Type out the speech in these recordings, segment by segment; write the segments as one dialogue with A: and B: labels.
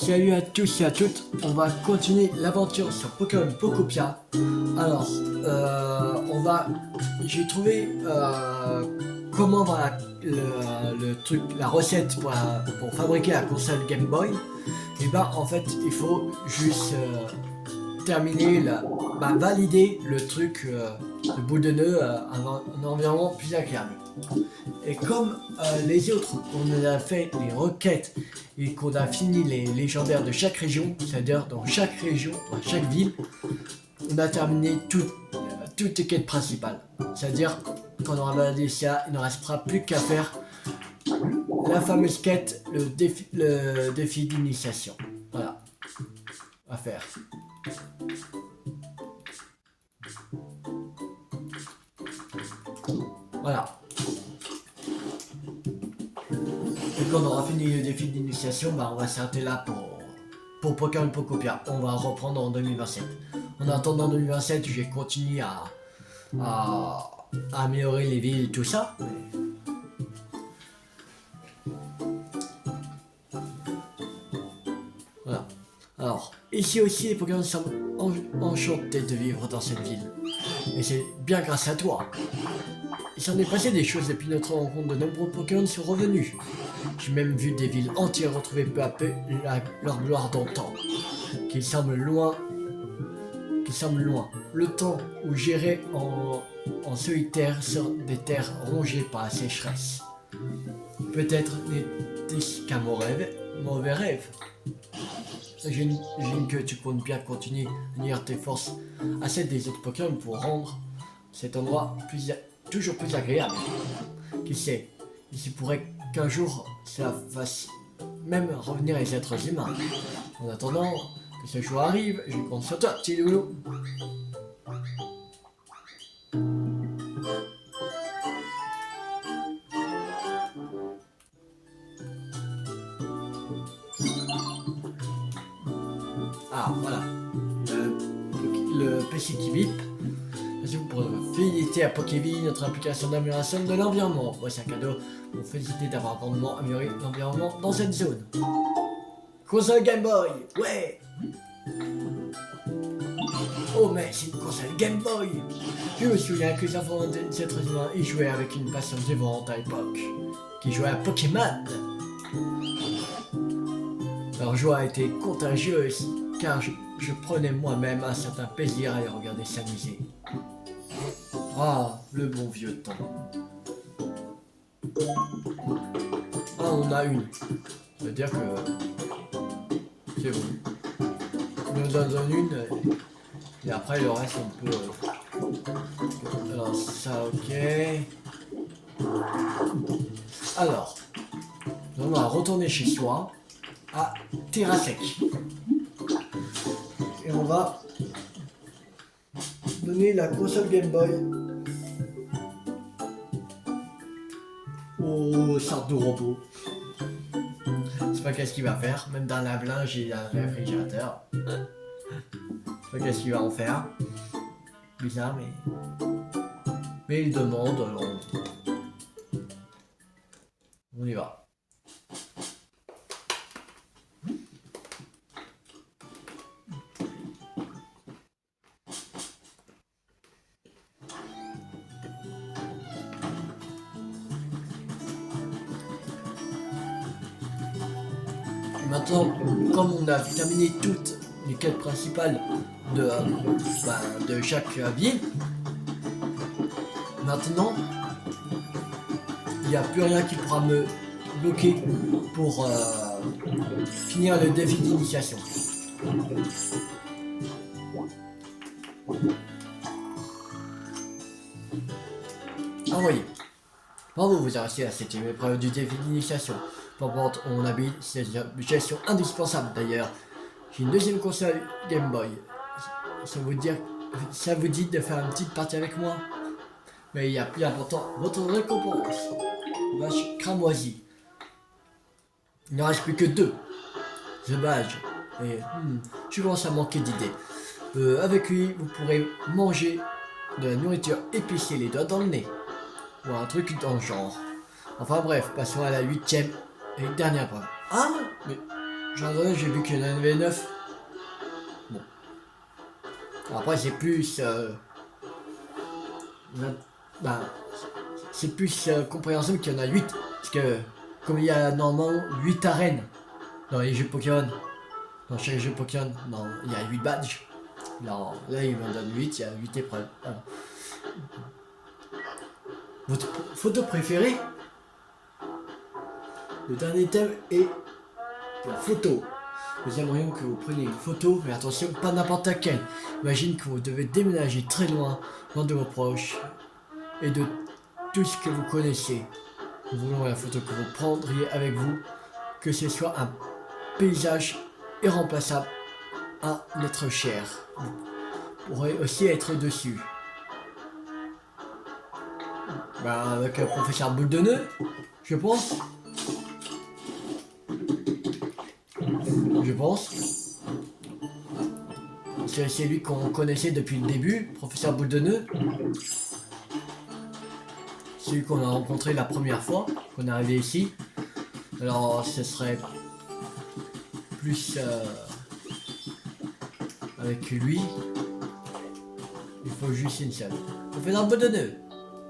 A: Salut à tous et à toutes, on va continuer l'aventure sur Pokémon Pokopia. Alors, j'ai trouvé comment voilà, le truc, la recette pour fabriquer la console Game Boy. Et ben en fait, il faut juste terminer, valider le truc, le bout de nœud, un environnement plus agréable. Et comme les autres, on a fait les requêtes et qu'on a fini les légendaires de chaque région, c'est-à-dire dans chaque région, dans chaque ville, on a terminé toutes les quêtes principales. C'est-à-dire quand on aura validé ça, il ne restera plus qu'à faire la fameuse quête, le défi d'initiation. Voilà, à faire. Voilà. Et quand on aura fini le défi d'initiation, on va s'arrêter là pour Pokémon Pokopia. On va reprendre en 2027. En attendant 2027, je vais continuer à améliorer les villes et tout ça. Voilà. Alors, ici aussi, les Pokémon semblent enchantés de vivre dans cette ville. Et c'est bien grâce à toi. Il s'en est passé des choses depuis notre rencontre, de nombreux Pokémon sont revenus. J'ai même vu des villes entières retrouver peu à peu leur gloire d'antan, qui semble loin. Le temps où j'irai en solitaire sur des terres rongées par la sécheresse. Peut-être n'était-ce qu'un mauvais rêve. J'imagine que tu comptes bien continuer à unir tes forces à celles des autres Pokémon pour rendre cet endroit toujours plus agréable. Qui sait, il se pourrait qu'un jour cela fasse même revenir les êtres humains. En attendant que ce jour arrive, je compte sur toi, petit loulou. Ah, voilà. Le PC qui bip. Merci pour féliciter à Pokévi, notre application d'amélioration de l'environnement. Voici un cadeau pour féliciter d'avoir grandement amélioré l'environnement dans cette zone. Console Game Boy, ouais. Oh mais c'est une console Game Boy. Je me souviens que les enfants des êtres humains y jouaient avec une passion dévorante à l'époque, qui jouaient à Pokémon. Leur joie était contagieuse, car je prenais moi-même un certain plaisir à les regarder s'amuser. Ah, le bon vieux temps. Ah, on a une. Ça veut dire que c'est bon. On nous en donne une, et après le reste on peut... Alors ça, ok. Alors, on va retourner chez soi, à Terrasec. Et on va donner la console Game Boy au sorte de robot. Je sais pas qu'est-ce qu'il va faire, même dans la linge et dans le réfrigérateur. Je sais pas qu'est-ce qu'il va en faire. Bizarre, mais il demande, on y va. Maintenant, comme on a terminé toutes les quêtes principales de chaque ville, maintenant, il n'y a plus rien qui pourra me bloquer pour finir le défi d'initiation. Envoyé. Bravo, vous avez réussi à la 7ème épreuve du défi d'initiation. Peu importe où on habite, c'est une gestion indispensable d'ailleurs. J'ai une deuxième console Game Boy. Ça vous dit de faire une petite partie avec moi? Mais il y a plus important, votre récompense. Vache cramoisie. Il ne reste plus que 2. The Badge. Et je commence à manquer d'idées. Avec lui, vous pourrez manger de la nourriture épicée les doigts dans le nez. Ou un truc dans le genre. Enfin bref, passons à la 8ème et dernière preuve. Ah, mais J'ai regardé, j'ai vu qu'il y en avait 9. Bon. Après, c'est plus... bah, c'est plus compréhensible qu'il y en a 8. Parce que, comme il y a normalement 8 arènes dans les jeux Pokémon, dans chaque jeu Pokémon, non, il y a 8 badges. Là, il m'en donne 8, il y a 8 épreuves. Voilà. Votre photo préférée? Le dernier thème est la photo. Nous aimerions que vous preniez une photo, mais attention, pas n'importe laquelle. Imagine que vous devez déménager très loin, loin de vos proches et de tout ce que vous connaissez. Nous voulons la photo que vous prendriez avec vous, que ce soit un paysage irremplaçable, un être cher. Vous pourrez aussi être dessus. Ben, avec le professeur Boule de Nœud, je pense. Je pense. C'est lui qu'on connaissait depuis le début, professeur Boule de Nœud. Celui qu'on a rencontré la première fois, qu'on est arrivé ici. Alors, ce serait plus avec lui. Il faut juste une seule. Professeur Boule de Nœud,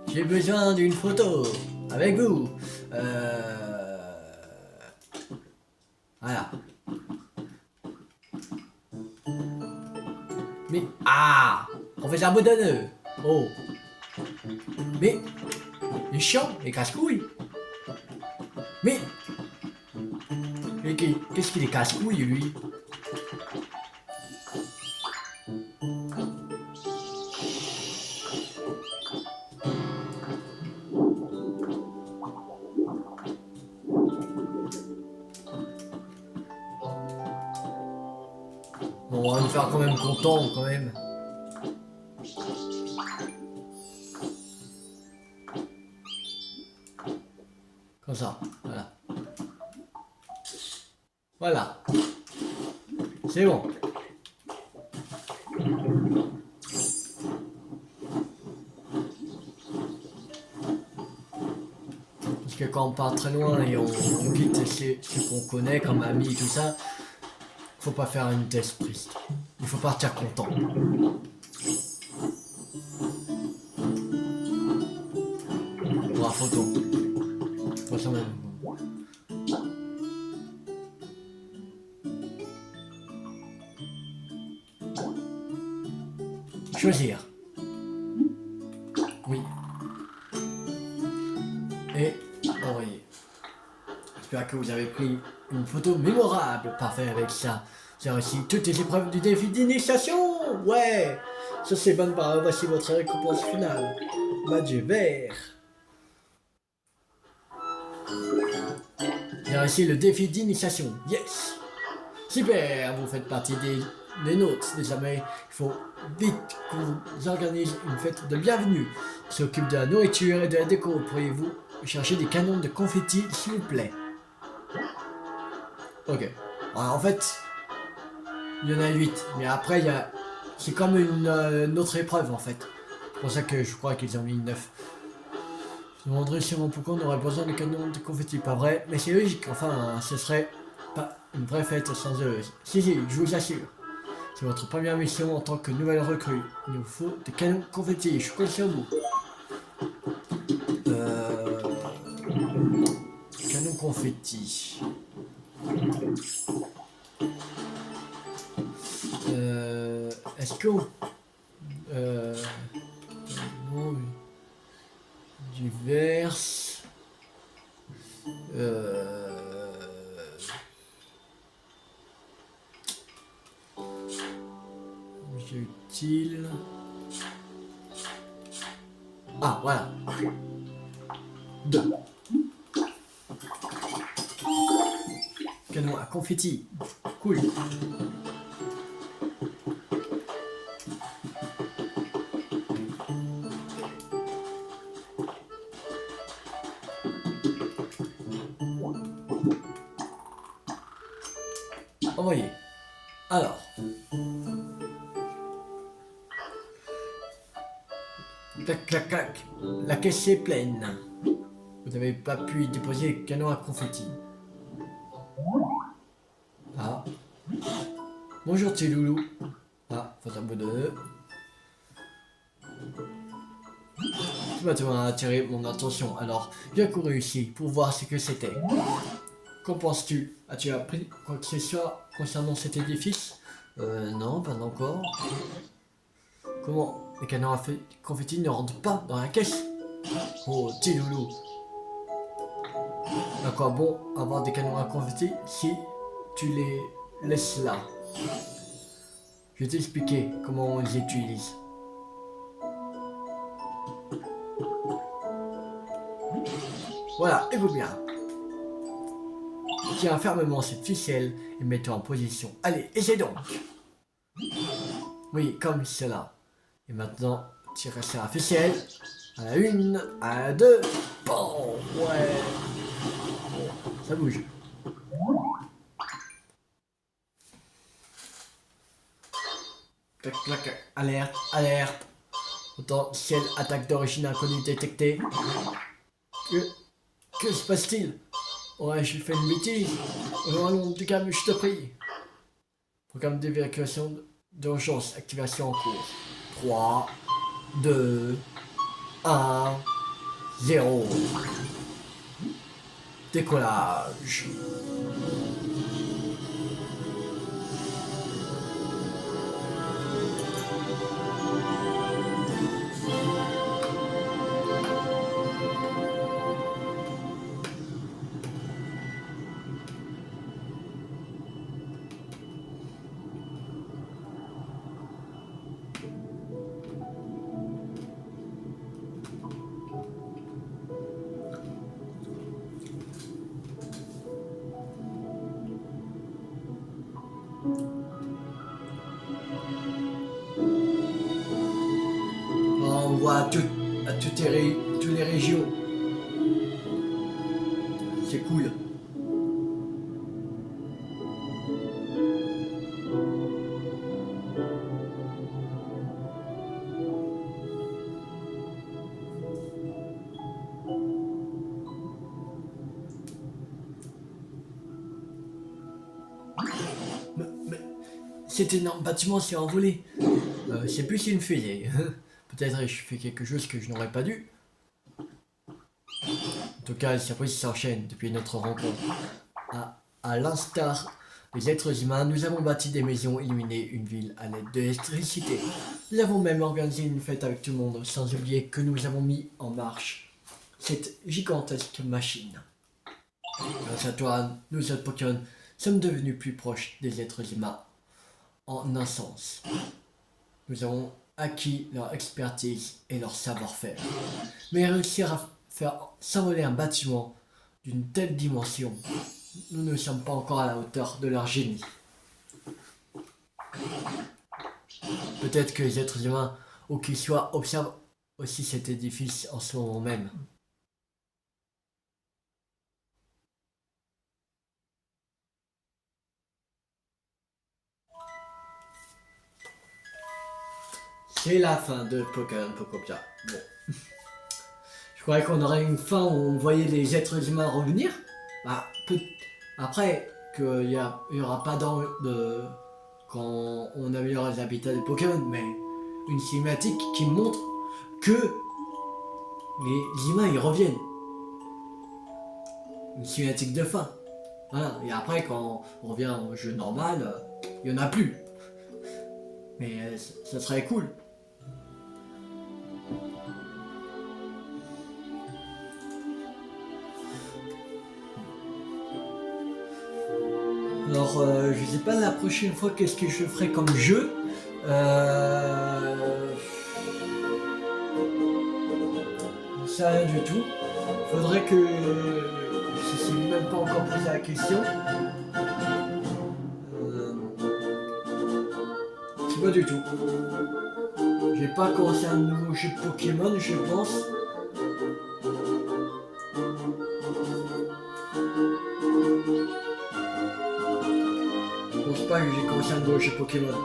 A: j'ai besoin d'une photo avec vous. Voilà. Mais... Ah, professeur Boule de Nœud. Oh. Mais... Il est chiant, il casse-couille. Mais qu'est-ce qu'il est casse-couille, lui? Bon, on va nous faire quand même content, quand même. Comme ça, voilà. Voilà. C'est bon. Parce que quand on part très loin et on quitte ce qu'on connaît comme amis et tout ça, faut pas faire une test triste. Il faut partir content. Pour la photo. Faut ça même. Choisir. Oui. Et envoyer. J'espère que vous avez pris une photo mémorable. Parfait avec ça. J'ai réussi toutes les épreuves du défi d'initiation. Ouais. Ça c'est bonne parole. Voici votre récompense finale. Badge vert. J'ai réussi le défi d'initiation. Yes. Super. Vous faites partie des nôtres. Désormais, il faut vite qu'on vous organise une fête de bienvenue. On s'occupe de la nourriture et de la déco. Pourriez-vous chercher des canons de confetti, s'il vous plaît? Ok. Alors, en fait, il y en a 8. Mais après, c'est comme une autre épreuve, en fait. C'est pour ça que je crois qu'ils ont mis 9. Je me demanderai sûrement pourquoi on aurait besoin de canons de confetti. Pas vrai, mais c'est logique. Enfin, ce serait pas une vraie fête sans eux. Si, je vous assure. C'est votre première mission en tant que nouvelle recrue. Il nous faut des canons confetti. Je compte sur vous. Canon confetti. Est-ce que diverses utile. Ah voilà. 2 canon à confetti. Cool. Envoyé. Alors. Clac, clac, clac. La caisse est pleine. Vous n'avez pas pu y déposer le canon à confetti. Bonjour petit loulou. Ah, faut t'abonner. Tu m'as attiré mon attention, alors j'ai couru ici pour voir ce que c'était. Qu'en penses-tu? As-tu appris quoi que ce soit concernant cet édifice? Non, pas encore. Comment les canons à confetti ne rentrent pas dans la caisse? Oh, petit loulou. À quoi bon avoir des canons à confetti si tu les laisses là? Je vais t'expliquer comment on les utilise. Voilà, écoute bien. Tiens fermement cette ficelle et mets-toi en position. Allez, essaie donc. Oui, comme cela. Et maintenant, tire sur la ficelle. À la une, à la deux. Bon, ouais. Ça bouge. Clac, clac, alerte, alerte. Potentielle attaque d'origine inconnue détectée. Que se passe-t-il? Ouais, j'ai fait une bêtise. Allons, du calme, je te prie. Programme d'évacuation d'urgence, activation en cours. 3, 2, 1, 0. Décollage. On voit toutes les régions. C'est cool. Mais cet énorme bâtiment s'est envolé. C'est plus une fusée. Peut-être je fais quelque chose que je n'aurais pas dû. En tout cas, les surprises s'enchaînent depuis notre rencontre. À l'instar des êtres humains, nous avons bâti des maisons, illuminé une ville à l'aide de l'électricité. Nous avons même organisé une fête avec tout le monde, sans oublier que nous avons mis en marche cette gigantesque machine. Grâce à toi, nous autres Pokémon sommes devenus plus proches des êtres humains en un sens. Nous avons acquis leur expertise et leur savoir-faire. Mais réussir à faire s'envoler un bâtiment d'une telle dimension, nous ne sommes pas encore à la hauteur de leur génie. Peut-être que les êtres humains, ou qui soient, observent aussi cet édifice en ce moment même. C'est la fin de Pokémon Pokopia. Bon. Je croyais qu'on aurait une fin où on voyait les êtres humains revenir. Bah, après, qu'il y aura pas de quand on améliore les habitats des Pokémon, mais une cinématique qui montre que les humains ils reviennent. Une cinématique de fin. Voilà. Et après, quand on revient au jeu normal, il y en a plus. Mais ça serait cool. Alors, je sais pas la prochaine fois qu'est-ce que je ferai comme jeu. Je sais rien du tout. Faudrait que je sais même pas encore posé la question. Je sais pas du tout. J'ai pas commencé un nouveau jeu de Pokémon, je pense. Je pense pas que j'ai commencé un nouveau jeu Pokémon.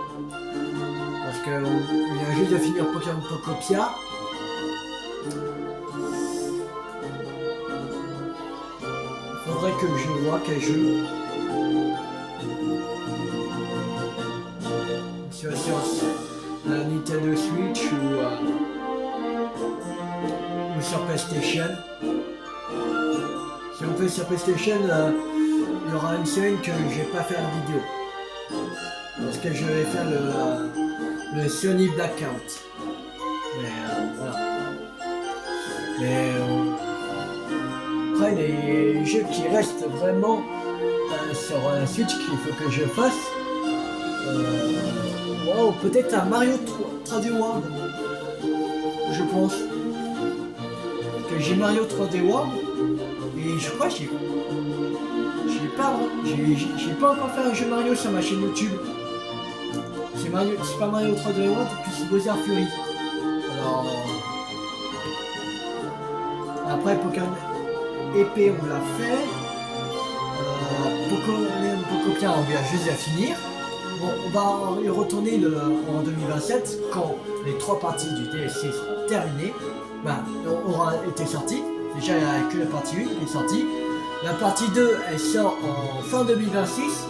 A: Parce que il vient juste de finir Pokémon Pokopia. Il faudrait que je vois quel jeu. sur PlayStation, il y aura une semaine que je vais pas faire de vidéo. Parce que je vais faire le Sony Blackout. Mais voilà. Mais après, les jeux qui restent vraiment sur Switch qu'il faut que je fasse. Wow, peut-être un Mario 3D World. Je pense. Que j'ai Mario 3D World. Et je crois que j'ai pas encore fait un jeu Mario sur ma chaîne YouTube. C'est pas Mario 3D World et puis c'est Bowser Fury. Alors après Pokémon épée on l'a fait. Pokopia on vient juste à finir. Bon, on va y retourner en 2027 quand les 3 parties du DLC seront terminées. Aura été sortie. Déjà il n'y a que la partie 1 qui est sortie. La partie 2 elle sort en fin 2026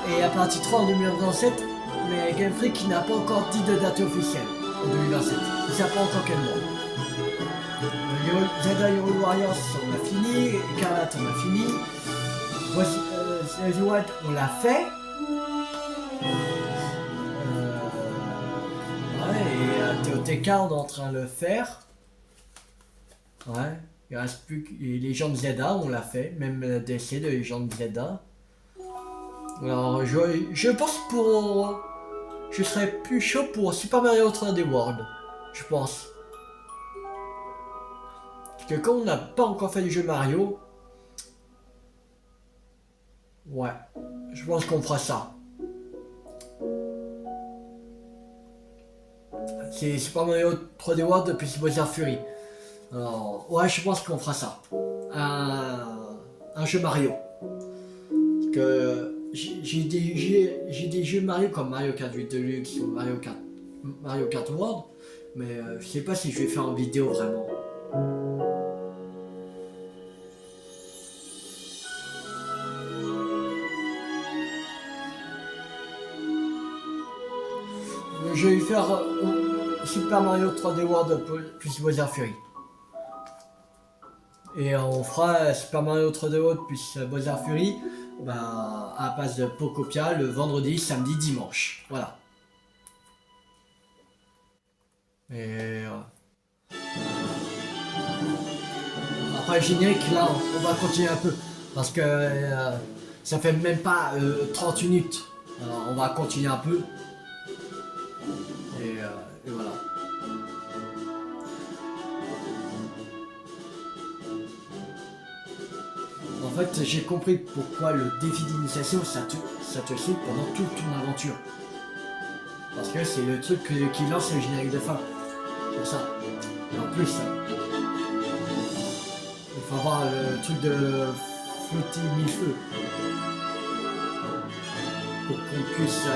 A: et la partie 3 en 2027. Mais Game Freak n'a pas encore dit de date officielle en 2027. Il ne sait pas encore quel mois. Zelda Hero Warriors on a fini, Écarlate on a fini. Zelda Wild on l'a fait. Ouais, et TOTK on est en train de le faire. Ouais, il reste plus que les Légendes Zelda on l'a fait, même le DLC de Légendes Zelda. Alors je pense je serais plus chaud pour Super Mario 3D World, je pense. Parce que comme on n'a pas encore fait du jeu Mario, ouais, je pense qu'on fera ça. C'est Super Mario 3D World depuis Bowser Fury. Alors, ouais, je pense qu'on fera ça. Un jeu Mario. Parce que j'ai des jeux Mario comme Mario Kart 8 Deluxe ou Mario Kart World, mais je sais pas si je vais faire en vidéo vraiment. Je vais faire Super Mario 3D World plus Bowser Fury. Et on fera Super Mario 3D World plus Bowser Fury à la place de Pokopia le vendredi, samedi, dimanche. Voilà. Et après le générique, là, on va continuer un peu. Parce que ça fait même pas 30 minutes. Alors, on va continuer un peu. Et voilà. En fait, j'ai compris pourquoi le défi d'initiation, ça te suit pendant toute ton aventure. Parce que c'est le truc qui lance le générique de fin. C'est ça. Et en plus, il faut avoir le truc de flotter mille feux. Pour qu'on puisse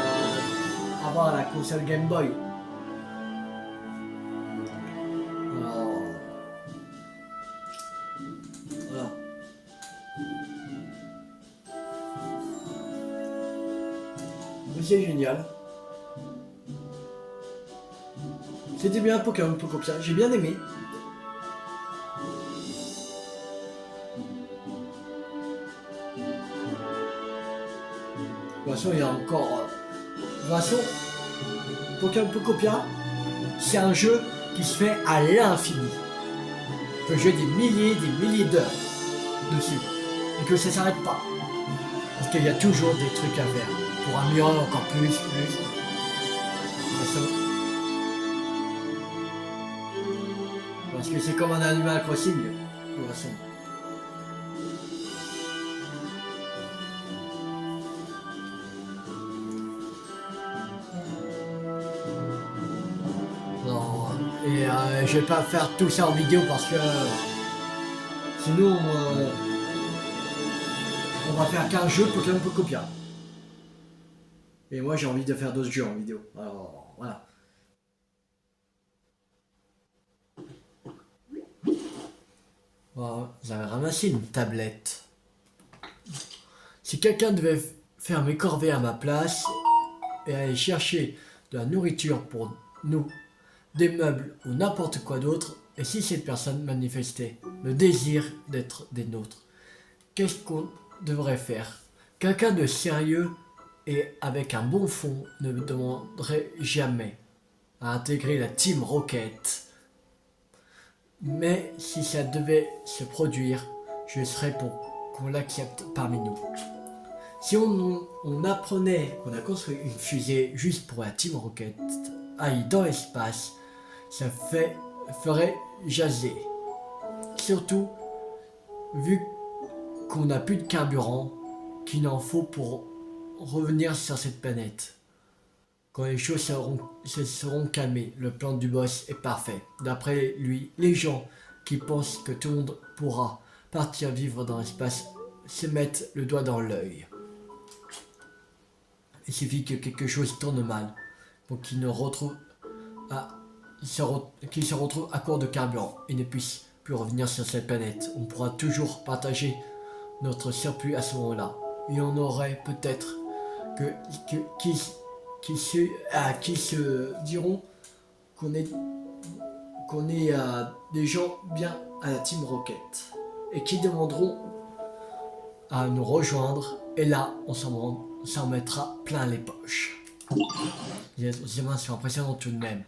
A: avoir la console Game Boy. Alors, voilà. C'est génial. C'était bien Pokémon Pokopia, j'ai bien aimé. De toute façon, il y a encore. De toute façon, Pokémon Pokopia, c'est un jeu qui se fait à l'infini. On peut jouer des milliers d'heures dessus. Et que ça s'arrête pas. Parce qu'il y a toujours des trucs à faire. Pour améliorer encore plus. Parce que c'est comme un Animal Crossing, de toute façon. Non, et je vais pas faire tout ça en vidéo parce que sinon on va faire qu'un jeu Pokémon Pokopia. Et moi j'ai envie de faire d'autres jeux en vidéo. Alors voilà. Voilà, vous avez ramassé une tablette. Si quelqu'un devait faire mes corvées à ma place et aller chercher de la nourriture pour nous, des meubles ou n'importe quoi d'autre, et si cette personne manifestait le désir d'être des nôtres, qu'est-ce qu'on devrait faire? Quelqu'un de sérieux et avec un bon fond ne me demanderait jamais à intégrer la Team Rocket. Mais si ça devait se produire, je serais pour qu'on l'accepte parmi nous. Si on apprenait qu'on a construit une fusée juste pour la Team Rocket aille dans l'espace, ça ferait jaser. Surtout, vu qu'on n'a plus de carburant, qu'il en faut pour revenir sur cette planète. Quand les choses se seront calmées, le plan du boss est parfait. D'après lui, les gens qui pensent que tout le monde pourra partir vivre dans l'espace se mettent le doigt dans l'œil. Il suffit que quelque chose tourne mal pour qu'ils se retrouvent à court de carburant et ne puissent plus revenir sur cette planète. On pourra toujours partager notre surplus à ce moment-là. Il y en aurait peut-être qui se diront qu'on est des gens bien à la Team Rocket et qui demanderont à nous rejoindre, et là on s'en mettra plein les poches. Les humains sont impressionnants tout de même.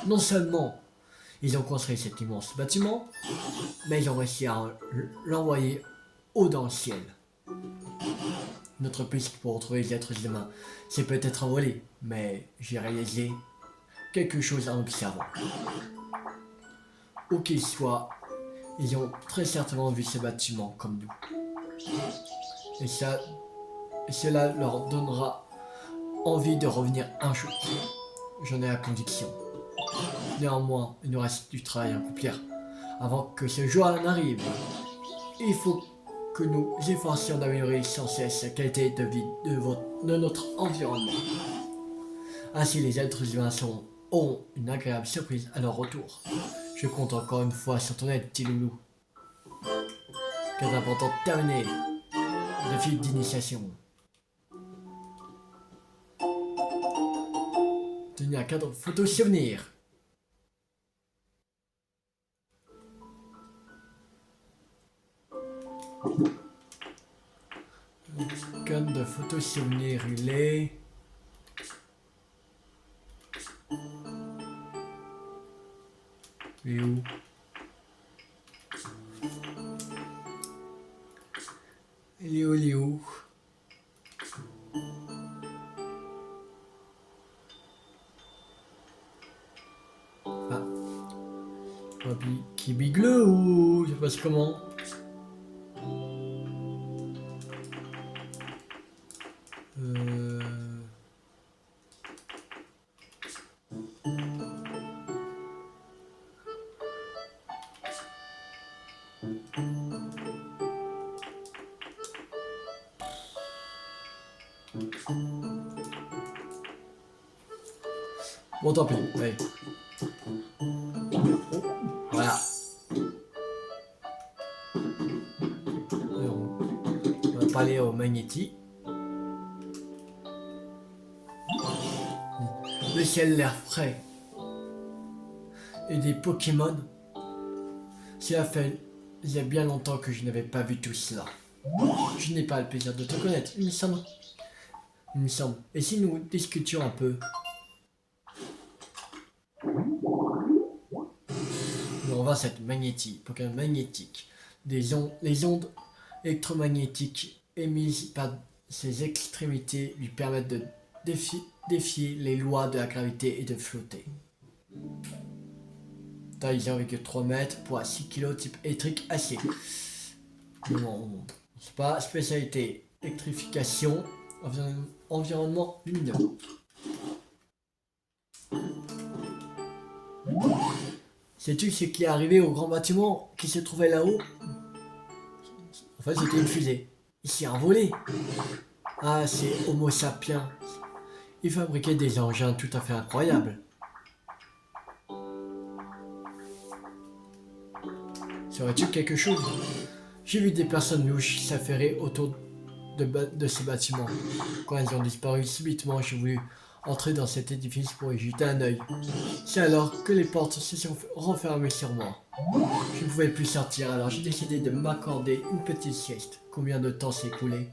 A: Non seulement ils ont construit cet immense bâtiment, mais ils ont réussi à l'envoyer haut dans le ciel. Notre piste pour retrouver les êtres humains, c'est peut-être envolé, mais j'ai réalisé quelque chose en observant. Où qu'ils soient, ils ont très certainement vu ce bâtiment comme nous. Et cela leur donnera envie de revenir un jour. J'en ai la conviction. Néanmoins, il nous reste du travail à accomplir avant que ce jour n'arrive. Il faut que nous efforcions d'améliorer sans cesse la qualité de vie de notre environnement. Ainsi, les êtres humains auront une agréable surprise à leur retour. Je compte encore une fois sur ton aide, petit loulou. Quelle importante terminée. Défi d'initiation. Tenir un cadre photo souvenir. Le cadre de photo souvenir, il est... Il est où? Il est où? Ah. Qui bigle ou je sais pas comment. Bon, tant pis, allez. Voilà. On va parler au magnétique. Le ciel, l'air frais. Et des Pokémon. Il y a bien longtemps que je n'avais pas vu tout cela. Je n'ai pas le plaisir de te connaître, il me semble. Et si nous discutions un peu? Nous revoit cette magnétique, Pokémon magnétique. Les ondes électromagnétiques émises par ses extrémités lui permettent de défier les lois de la gravité et de flotter. Taille 0,3 mètres, poids 6 kg, type électrique AC. Non, c'est pas spécialité. Électrification, environnement lumineux. Sais-tu ce qui est arrivé au grand bâtiment qui se trouvait là-haut? En fait, c'était une fusée. Il s'est envolé. Ah, c'est Homo sapiens. Il fabriquait des engins tout à fait incroyables. Saurais-tu quelque chose? J'ai vu des personnes louches s'affairer autour de ces bâtiments. Quand elles ont disparu subitement, j'ai voulu entrer dans cet édifice pour y jeter un œil. C'est alors que les portes se sont refermées sur moi. Je ne pouvais plus sortir, alors j'ai décidé de m'accorder une petite sieste. Combien de temps s'est écoulé?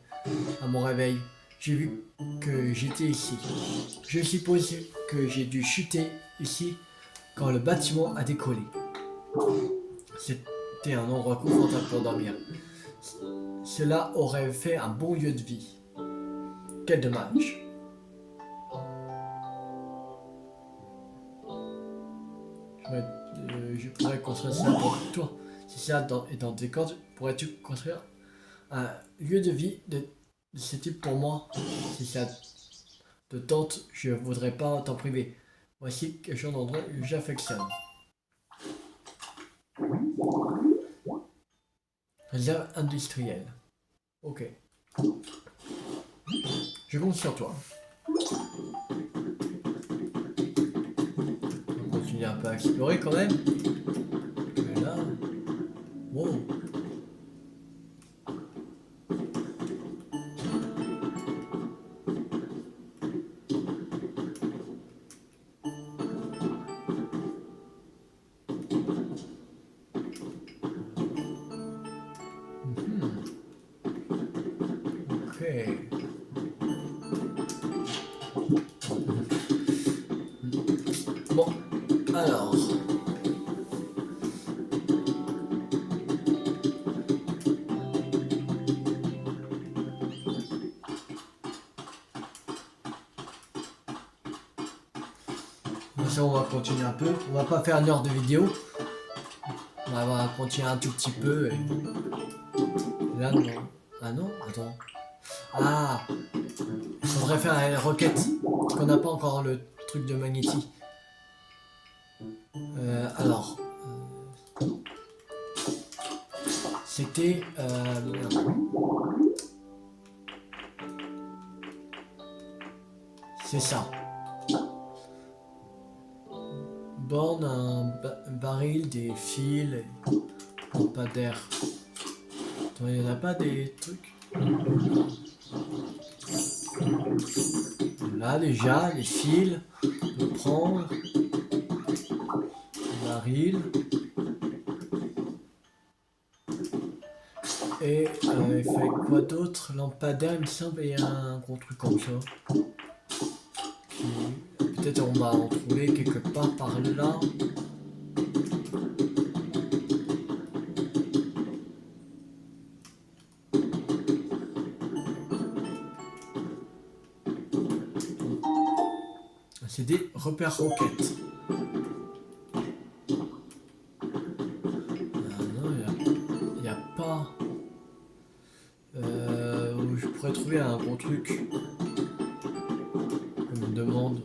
A: À mon réveil, j'ai vu que j'étais ici. Je suppose que j'ai dû chuter ici quand le bâtiment a décollé. C'était un endroit confortable pour dormir. Cela aurait fait un bon lieu de vie. Quel dommage. Je pourrais construire ça pour toi. Si ça est dans tes cordes, pourrais-tu construire un lieu de vie de ce type pour moi? Si ça te tente, je ne voudrais pas t'en priver. Voici quelque chose d'endroit que j'affectionne. Réserve industrielle. Ok. Je compte sur toi. On va continuer un peu à explorer quand même. Et là. Wow. Ok. Bon, alors. Ça, on va continuer un peu. On va pas faire une heure de vidéo. On va continuer un tout petit peu. Et... Là, non. Ah non? Attends. Ah! Il faudrait faire une requête. Parce qu'on n'a pas encore le truc de magnétie. Alors. C'était. C'est ça. Borne, un baril, des fils, lampadaire. Attends, il n'y en a pas des trucs? Là déjà, les fils, on peut prendre. Baril. Et il fait quoi d'autre? Lampadaire, il me semble, il y a un gros truc comme ça. Peut-être on va en trouver quelque part par là. C'est des repères roquettes. Il n'y a pas... je pourrais trouver un gros truc. On me demande.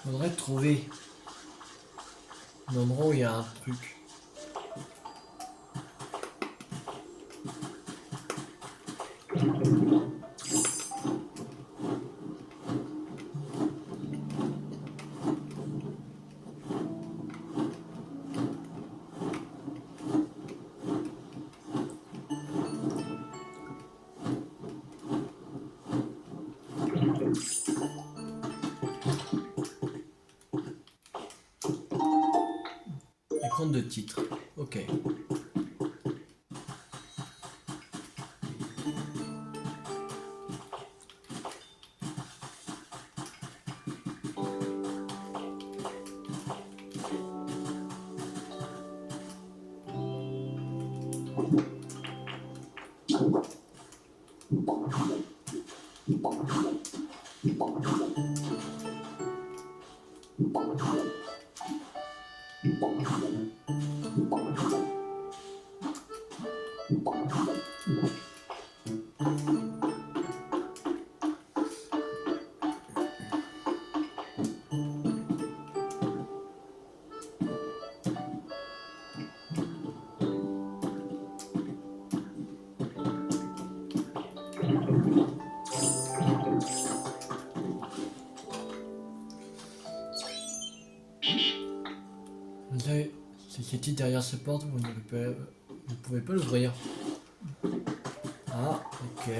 A: Faudrait trouver un endroit où il y a un truc. Écran de titre. Ok. C'est derrière cette porte, vous ne pouvez pas l'ouvrir. Ah, ok.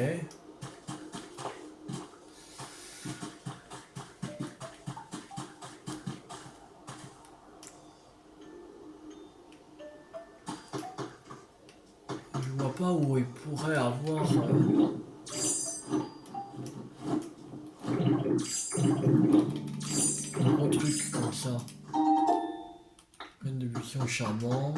A: Je vois pas où il pourrait avoir... un gros truc comme ça. Plein de buissons charmants.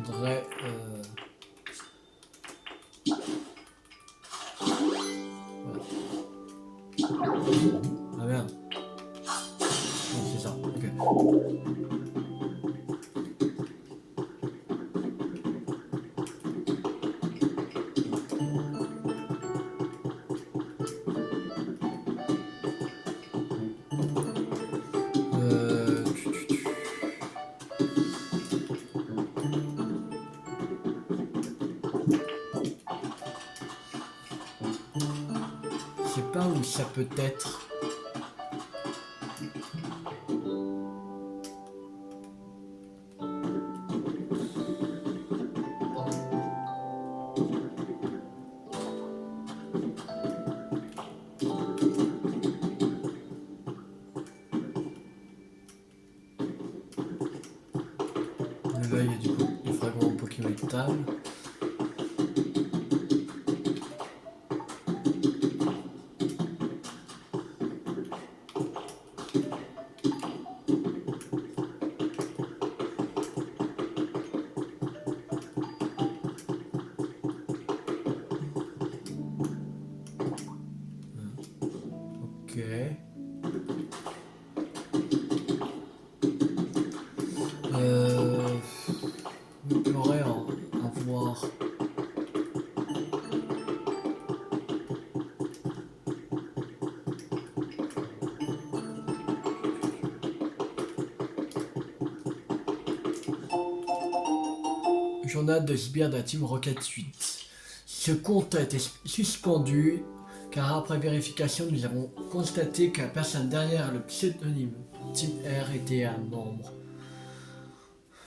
A: Faudrait... Voilà. Ah merde. Oui, c'est ça, ok. Je sais pas où ça peut être. Là, il y a du coup des fragments Pokémétal. Ok. On pourrait en avoir. Journal de sbire de la Team Rocket 8. Ce compte a été suspendu car après vérification, nous avons constaté que la personne derrière le pseudonyme Team R était un membre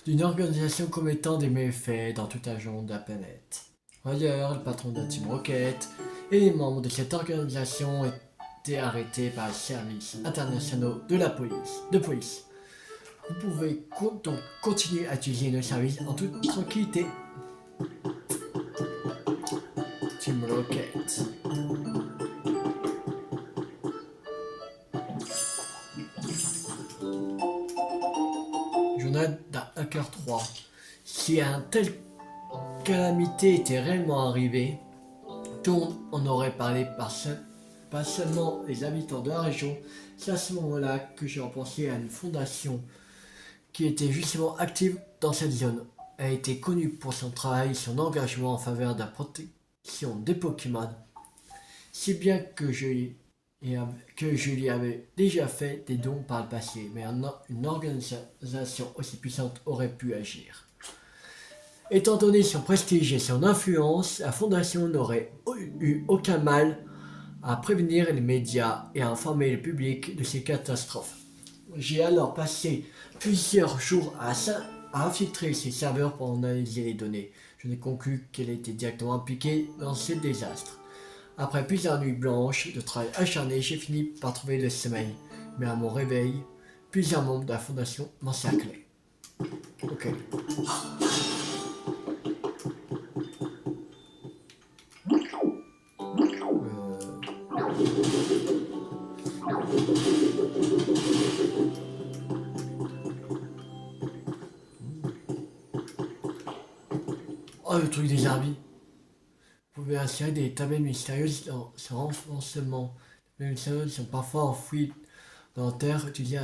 A: d'une organisation commettant des méfaits dans toute la zone de la planète. Ailleurs, le patron de la Team Rocket et les membres de cette organisation étaient arrêtés par les services internationaux de la police. Vous pouvez donc continuer à utiliser nos services en toute tranquillité. Team Rocket. Journal d'un hacker 3. Si un tel calamité était réellement arrivée, tout le monde en aurait parlé pas seulement les habitants de la région. C'est à ce moment-là que j'ai repensé à une fondation qui était justement active dans cette zone. Elle a été connue pour son travail et son engagement en faveur de la protection des Pokémon, si bien que je lui avais déjà fait des dons par le passé, mais une organisation aussi puissante aurait pu agir. Étant donné son prestige et son influence, la Fondation n'aurait eu aucun mal à prévenir les médias et à informer le public de ces catastrophes. J'ai alors passé plusieurs jours à infiltrer ces serveurs pour analyser les données. Je n'ai conclu qu'elle était directement impliquée dans ces désastres. Après plusieurs nuits blanches de travail acharné, j'ai fini par trouver le sommeil. Mais à mon réveil, plusieurs membres de la Fondation m'encerclaient. Ok. Oh, le truc des Arby. Vous pouvez insérer des tablettes mystérieuses dans ce renforcement. Les mystérieuses sont parfois enfouies dans la terre. Utilisez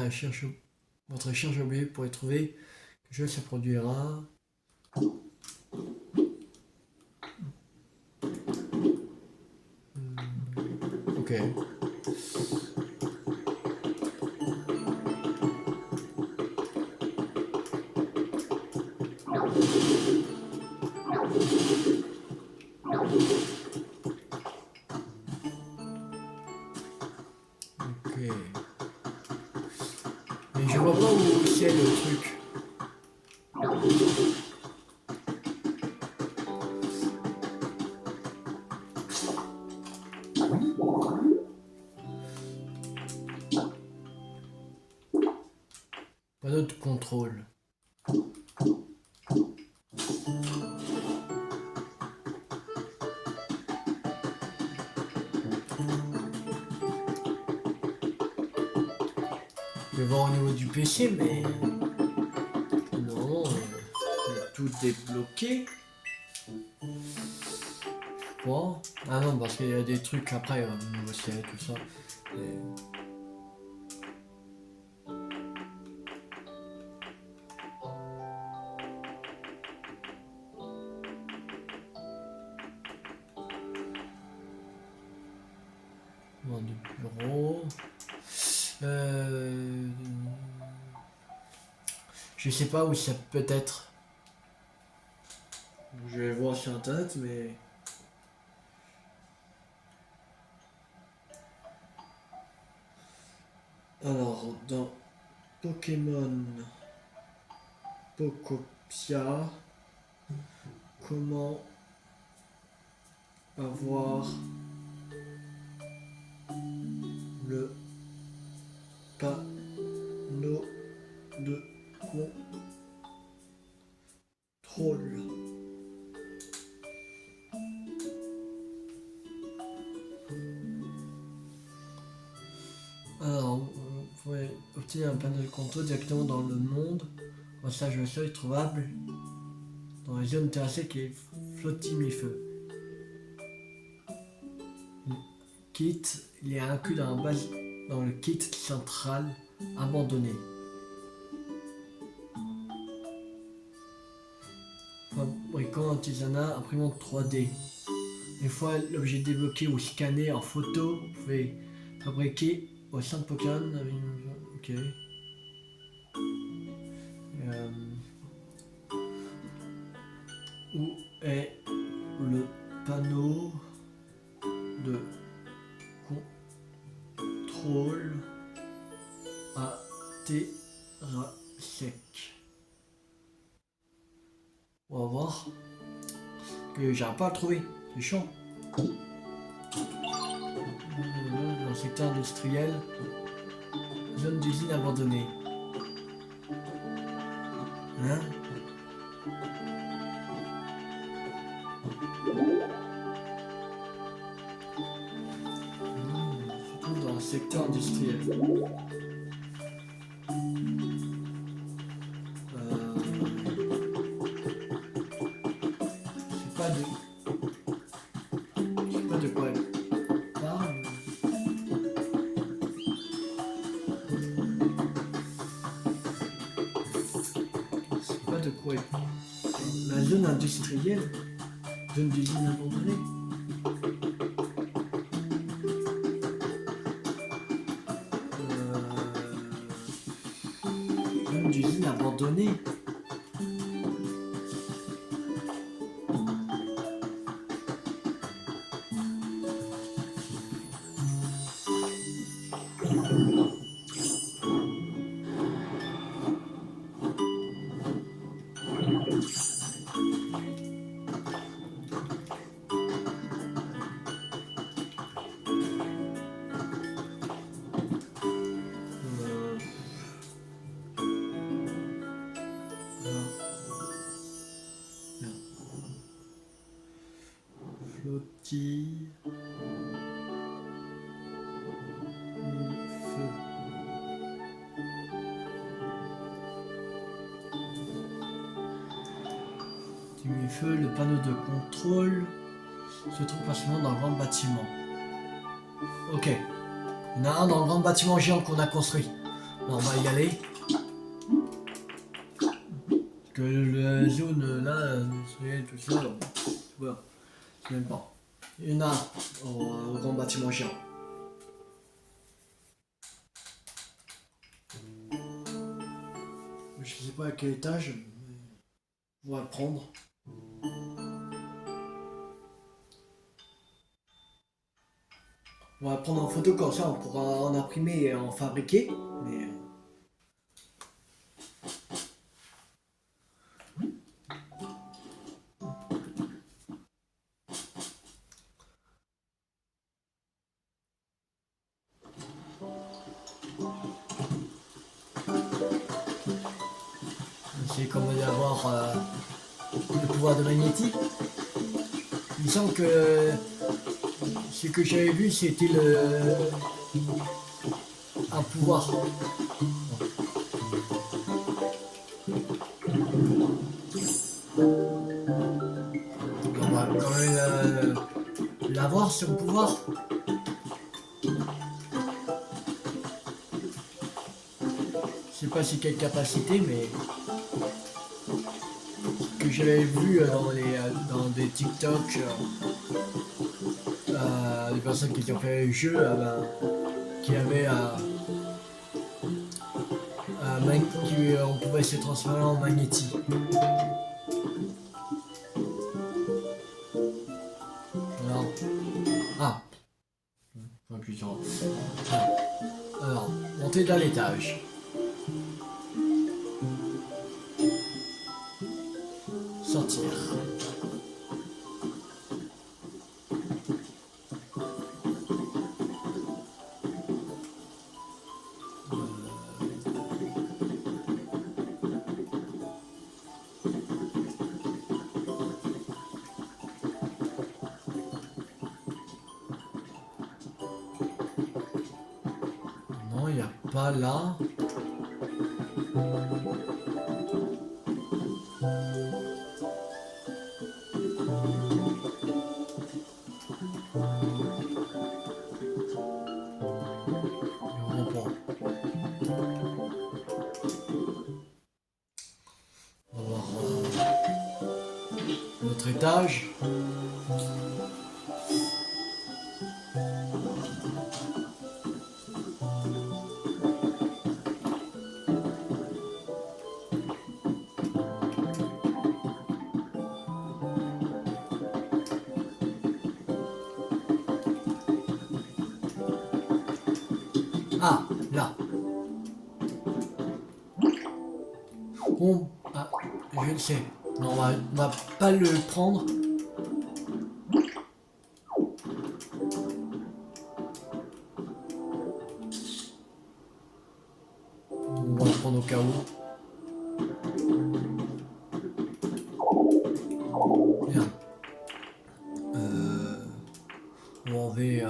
A: votre cherche objet pour y trouver. Quelque chose se produira. Ok. Ok. Mais je vois pas où c'est le truc. Pas d'autre contrôle. Je vais voir au niveau du PC, mais non, tout est bloqué. Quoi? Ah non, parce qu'il y a des trucs après, niveau série, tout ça. Et... Bon, du bureau. Euh... Je sais pas où ça peut être. Je vais voir sur internet, mais. Alors, dans Pokémon Pocopia, comment avoir le panneau de contrôle? Alors, vous pouvez obtenir un panneau de contrôle directement dans le monde. Un message au sol est trouvable dans les zones terrassées qui est flottimifeux. Kit, il est inclus dans la base dans le kit central abandonné. Fabricant artisanat imprimante 3D. Une fois l'objet débloqué ou scanné en photo, vous pouvez fabriquer au centre Pokémon. Ok. Où est le panneau de contrôle à Terrasec? On va voir. Que j'arrive pas à le trouver. C'est chiant. Dans le secteur industriel, zone d'usine abandonnée. Hein? Se trouve dans le secteur industriel. C'est pas de. Je sais pas de quoi elle parle. Je sais pas de quoi elle parle. La zone industrielle, zone d'usine abandonnée. Zone d'usine abandonnée. Euh, Flottille. Feu. Feu, le panneau de contrôle se trouve facilement dans le grand bâtiment. Ok. Il y en a un dans le grand bâtiment géant qu'on a construit. Alors on va y aller. Que la zone là, c'est tout ça. Voilà. Je sais même pas. Il y en a au grand bâtiment géant. Je sais pas à quel étage. On va le prendre. On va le prendre en photo comme ça, on pourra en imprimer et en fabriquer. Mais c'est comme d'avoir le pouvoir de magnétique. Il me semble que ce que j'avais vu, c'était un pouvoir. On va quand même l'avoir, ce pouvoir. Je sais pas si quelle capacité, mais ce que j'avais vu dans des TikTok, des personnes qui ont fait le jeu, qui avaient on pouvait se transformer en magnétique. Alors, alors, monter dans l'étage. Sortir. Non, il n'y a pas là. On va voir notre étage. Ah, là. Bon, je le sais. Non, on va pas le prendre. On va le prendre au cas où. Bien. On va enlever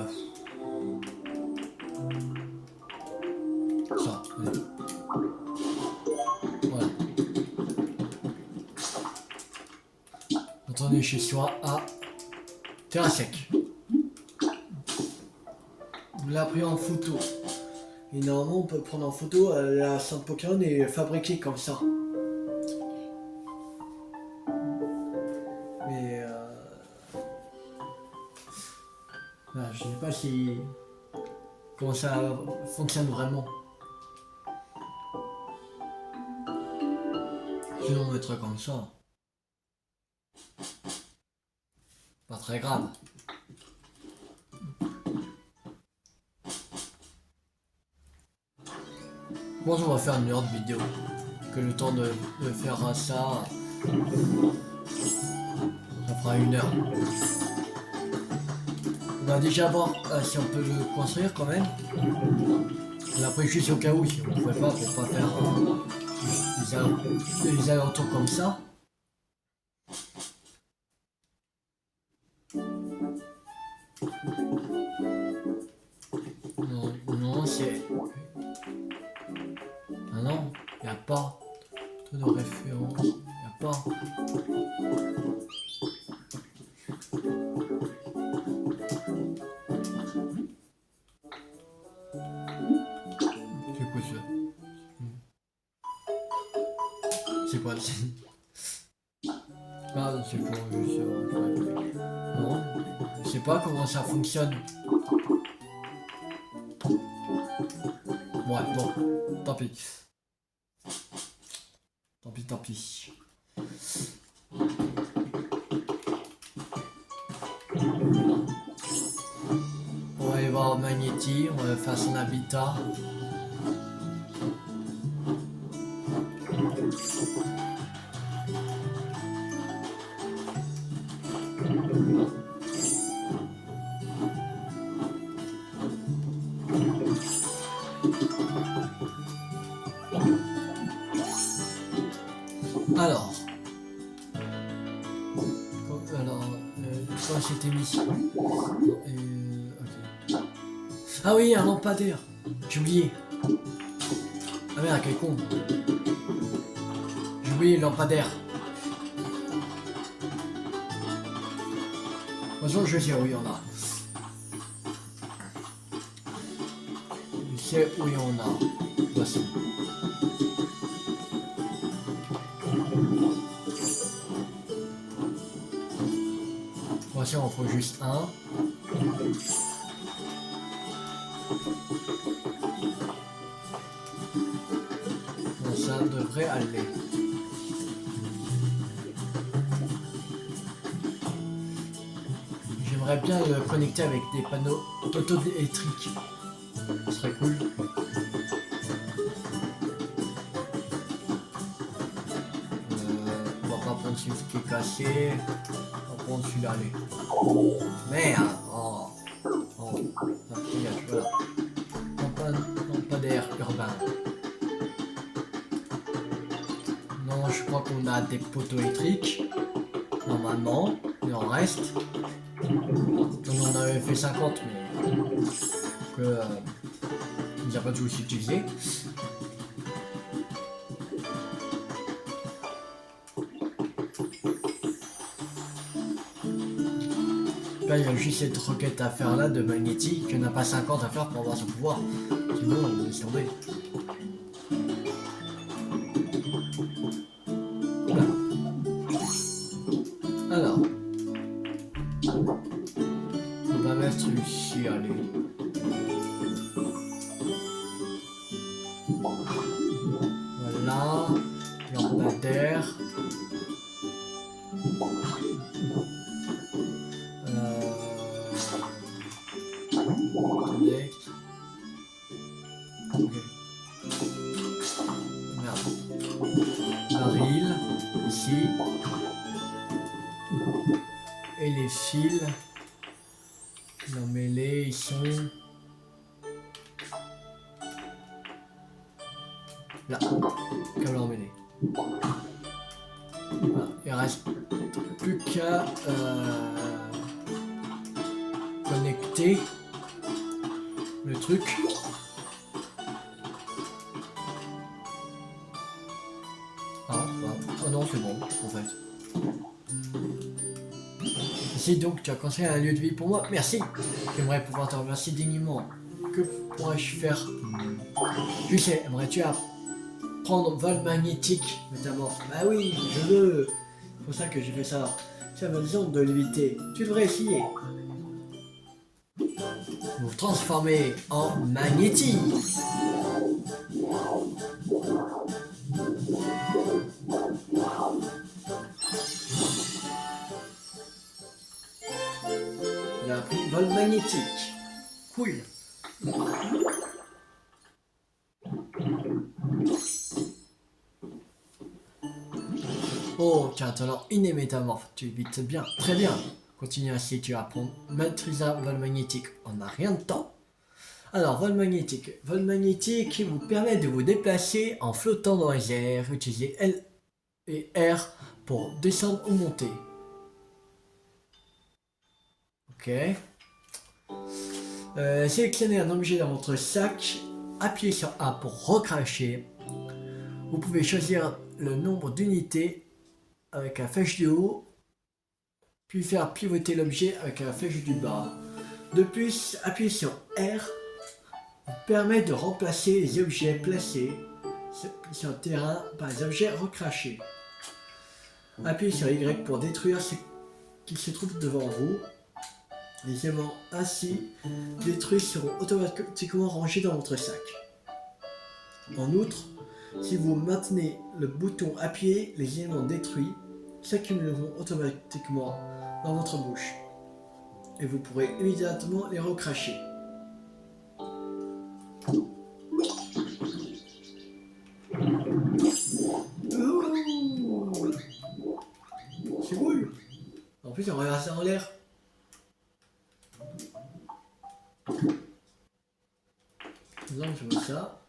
A: ça. Allez. Voilà. Retourner chez soi à terrain sec. On l'a pris en photo. Et normalement, on peut prendre en photo la centre Pokémon et fabriquer comme ça. Mais je sais pas si comment ça fonctionne vraiment. Sinon, on mettrait comme ça. Pas très grave. Bon, on va faire une heure de vidéo. Que le temps de faire ça, ça fera 1 heure. On va déjà voir si on peut le construire quand même. On a pris juste au cas où, si on ne pouvait pas, pour pas faire des alentours comme ça. Non, non, c'est... Ah non, il n'y a pas de référence, il n'y a pas. c'est quoi le... Ah, c'est pour juste... non, je sais pas comment ça fonctionne. Ouais, bon, tant pis. Tant pis. On va aller voir Magnéti, on va faire son habitat. Alors, quoi c'était mis? Ok. Ah oui, un lampadaire. J'ai oublié. Ah merde, quel con. J'ai oublié le lampadaire. De toute façon, je sais où il y en a. Je sais où il y en a. Voici. Voici, on en faut juste un. Bon, ça devrait aller. J'aimerais bien le connecter avec des panneaux auto-électriques. Ce serait cool. On va pas prendre celui qui est cassé. On va prendre celui-là, allez. Merde! Oh! Oh! Voilà. Lampadaire urbain. Non, je crois qu'on a des poteaux électriques. Normalement, il en reste. On en avait fait 50, mais que il n'y a pas de souci utilisé. Là, il y a juste cette requête à faire là de Magnétique. Il n'y en a pas 50 à faire pour avoir son pouvoir. Sinon, on est tombé. Alors, on va mettre ici, allez. Voilà, lampadaire. Attendez. Ok. Merde. Baril, ici. Et les fils. Non mais les ils sont là. Câble emmêlé. Voilà. Il reste plus qu'à connecter le truc. Ah, voilà. Oh non, c'est bon en fait. Si donc tu as construit un lieu de vie pour moi, merci. J'aimerais pouvoir te remercier dignement. Que pourrais-je faire? Je sais, aimerais-tu apprendre vol magnétique métamorphe? Bah oui, je veux. C'est pour ça que j'ai fait ça. C'est ma maison de l'éviter. Tu devrais essayer. Vous transformer en magnétique. J'ai appris vol magnétique. Cool. Oh, tu as un talent inné métamorphe. Tu évites bien. Très bien. Continue ainsi, tu apprends. Maîtriser un vol magnétique. On n'a rien de temps. Alors, vol magnétique. Vol magnétique vous permet de vous déplacer en flottant dans les airs. Utilisez L et R pour descendre ou monter. Ok. Sélectionnez un objet dans votre sac. Appuyez sur A pour recracher. Vous pouvez choisir le nombre d'unités avec la flèche du haut, puis faire pivoter l'objet avec la flèche du bas. De plus, appuyer sur R vous permet de remplacer les objets placés sur le terrain par les objets recrachés. Appuyez sur Y pour détruire ce qui se trouve devant vous. Les éléments ainsi détruits seront automatiquement rangés dans votre sac. En outre, si vous maintenez le bouton appuyé, les éléments détruits s'accumuleront automatiquement dans votre bouche et vous pourrez immédiatement les recracher. C'est cool. En plus, on regarde ça en l'air. Donc, je vois ça.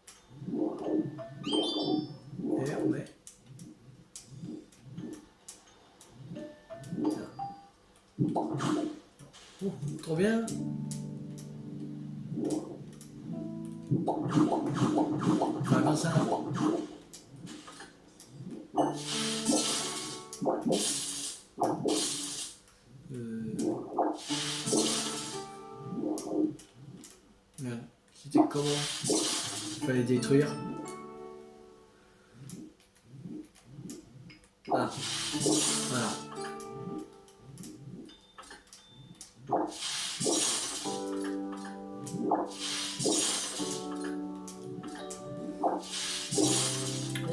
A: Et on met. Oh, trop bien. Enfin, comme ça. Merde, c'était comment? Il fallait détruire. Ah, voilà.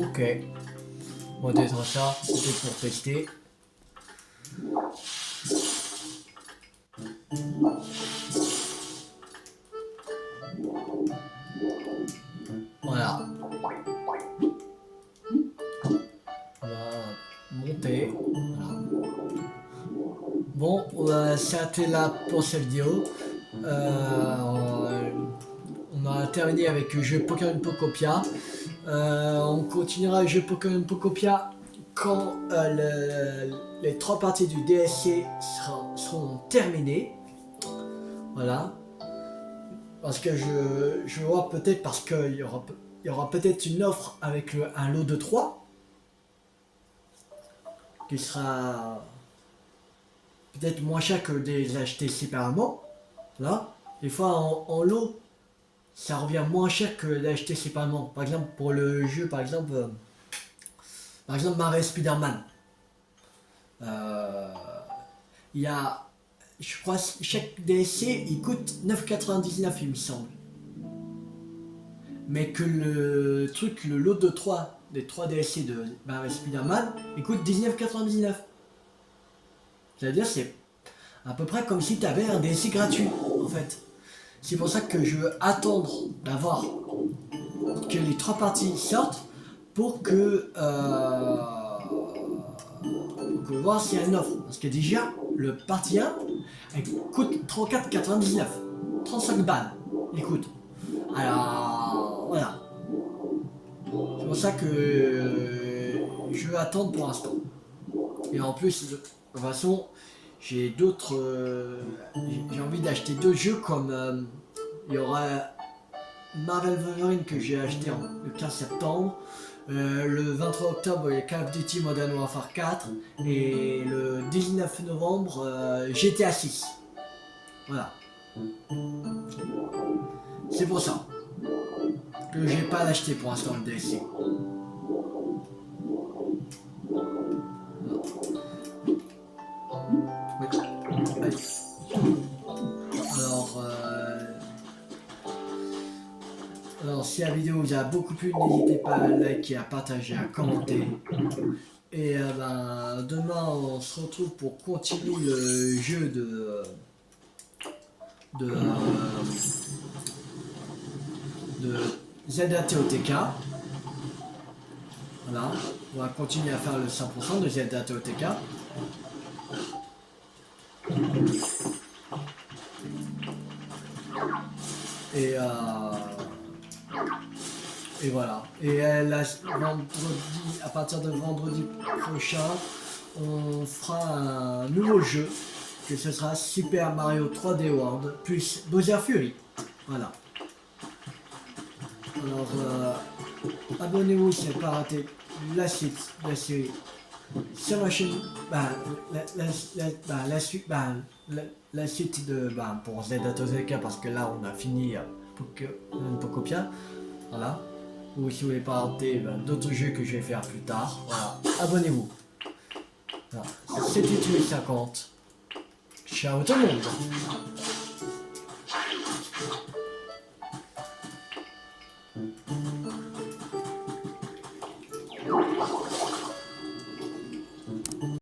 A: Ok. On va détruire ça, c'était pour tester. Voilà. On va monter. Voilà. Bon, on va s'arrêter là pour cette vidéo. On a terminé avec le jeu Pokémon Pocopia. On continuera le jeu Pokémon Pocopia quand les 3 parties du DSC seront terminées. Voilà. Parce que je vois peut-être parce qu'il y aura peut-être une offre avec un lot de 3 qui sera peut-être moins cher que de les acheter séparément. Là, des fois en lot, ça revient moins cher que d'acheter séparément. Par exemple, pour le jeu, par exemple Marvel Spider-Man. Il y a, je crois, chaque DLC, il coûte 9,99 il me semble. Mais que le lot de 3, des 3 DLC de Marvel Spider-Man, il coûte 19,99. C'est-à-dire, c'est à peu près comme si tu avais un DLC gratuit, en fait. C'est pour ça que je veux attendre d'avoir que les 3 parties sortent pour que voir s'il y a une offre. Parce que déjà, le partie 1, elle coûte 34,99. 35 balles, il coûte. Alors, voilà. C'est pour ça que je veux attendre pour l'instant. Et en plus, de toute façon, j'ai d'autres. J'ai envie d'acheter 2 jeux comme. Il y aura Marvel Wolverine que j'ai acheté le 15 septembre. Le 23 octobre, il y a Call of Duty Modern Warfare 4. Et le 19 novembre, GTA 6. Voilà. C'est pour ça que j'ai pas acheté pour l'instant le DLC. Oui. Allez. Alors, si la vidéo vous a beaucoup plu, n'hésitez pas à liker, à partager, à commenter. Et demain, on se retrouve pour continuer le jeu de Zelda TOTK. Voilà, on va continuer à faire le 100% de Zelda TOTK. Et voilà. Et à partir de vendredi prochain, on fera un nouveau jeu, que ce sera Super Mario 3D World plus Bowser Fury. Voilà. Alors, abonnez-vous si vous n'avez pas raté la suite de la série sur ma chaîne. La suite de pour Zelda TOTK, parce que là on a fini Pocopia. Voilà. ou si vous voulez pas rater d'autres jeux que je vais faire plus tard, voilà, abonnez-vous. Voilà. C'était tous les 50. Ciao tout le monde.